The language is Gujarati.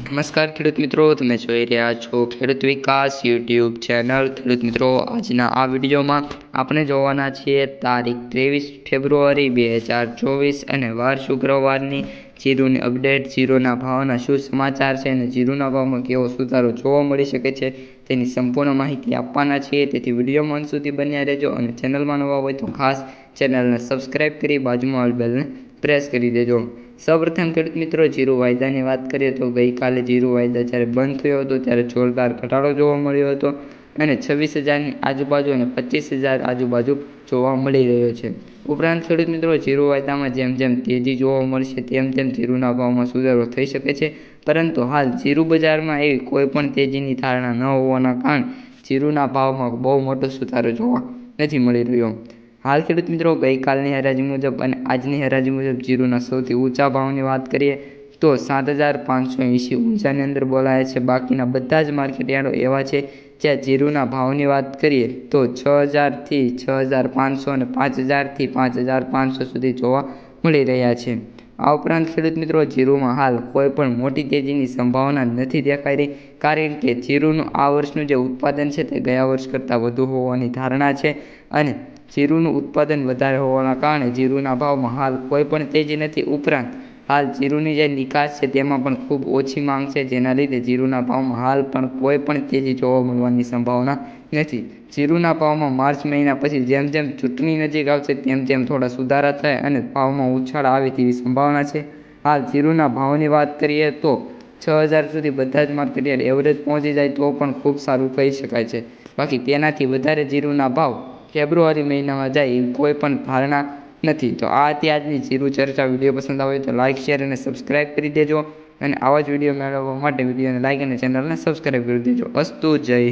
નમસ્કાર ખેડૂત મિત્રો, તમે જોઈ રહ્યા છો ખેડૂત વિકાસ યુટ્યુબ ચેનલ। ખેડૂત મિત્રો, આજના આ વિડીયોમાં આપણે જોવાના છીએ તારીખ 23 ફેબ્રુઆરી 2024 અને વાર શુક્રવારની જીરુની અપડેટ। જીરુના ભાવના શું સમાચાર છે અને જીરુના ભાવમાં કેવો સુધારો જોવા મળી શકે છે તેની સંપૂર્ણ માહિતી આપવાના છીએ, તેથી વિડીયોમાં અંત સુધી બન્યા રહેજો અને ચેનલમાં નવા હોય તો ખાસ ચેનલને સબસ્ક્રાઈબ કરી બાજુમાં બેલને પ્રેસ કરી દેજો। સૌપ્રથમ ખેડૂત મિત્રો, જીરુ વાયદાની વાત કરીએ તો ગઈકાલે જીરુ વાયદા જ્યારે બંધ થયો હતો ત્યારે જોરદાર ઘટાડો જોવા મળ્યો હતો અને 26,000ની આજુબાજુ અને 25,000 આજુબાજુ જોવા મળી રહ્યો છે। ઉપરાંત ખેડૂત મિત્રો, જીરુ વાયદામાં જેમ જેમ તેજી જોવા મળશે તેમ તેમ જીરુના ભાવમાં સુધારો થઈ શકે છે, પરંતુ હાલ જીરુ બજારમાં એવી કોઈ પણ તેજીની ધારણા ન હોવાના કારણે જીરુના ભાવમાં બહુ મોટો સુધારો જોવા નથી મળી રહ્યો। હાલ ખેડૂત મિત્રો, ગઈકાલની હરાજી મુજબ અને આજની હરાજી મુજબ જીરુના સૌથી ઊંચા ભાવની વાત કરીએ તો 7,580 ઊંચાની અંદર બોલાયા છે। બાકીના બધા જ માર્કેટ યાર્ડો એવા છે જ્યાં જીરુના ભાવની વાત કરીએ તો 6,000થી 6,500 અને 5,000થી 5,500 સુધી જોવા મળી રહ્યા છે। આ ઉપરાંત ખેડૂત મિત્રો, જીરુમાં હાલ કોઈ પણ મોટી તેજીની સંભાવના નથી દેખાઈ રહી, કારણ કે જીરુનું આ વર્ષનું જે ઉત્પાદન છે તે ગયા વર્ષ કરતાં વધુ હોવાની ધારણા છે અને જીરુનું ઉત્પાદન વધારે હોવાના કારણે જીરુના ભાવમાં હાલ કોઈ પણ તેજી નથી। ઉપરાંત હાલ જીરુની જે નિકાસ છે તેમાં પણ ખૂબ ઓછી માંગ છે, જેના લીધે જીરુના ભાવમાં હાલ પણ કોઈ પણ તેજી જોવા મળવાની સંભાવના નથી। જીરુના ભાવમાં માર્ચ મહિના પછી જેમ જેમ ચૂંટણી નજીક આવશે તેમ તેમ થોડા સુધારા થાય અને ભાવમાં ઉછાળ આવે તેવી સંભાવના છે। હાલ જીરુના ભાવની વાત કરીએ તો 6,000 સુધી બધા જ માર્કેટ યાર્ડ એવરેજ પહોંચી જાય તો પણ ખૂબ સારું કહી શકાય છે। બાકી તેનાથી વધારે જીરુના ભાવ ફેબ્રુઆરી મહિનામાં જાય એવી કોઈ પણ ધારણા નથી। તો આ હતી આજની જીરુ ચર્ચા। વિડીયો પસંદ આવે તો લાઇક, શેર અને સબસ્ક્રાઈબ કરી દેજો અને આવા જ વિડીયો મેળવવા માટે વિડીયોને લાઇક અને ચેનલને સબસ્ક્રાઈબ કરી દેજો। અસ્તુ, જય હિન્દ।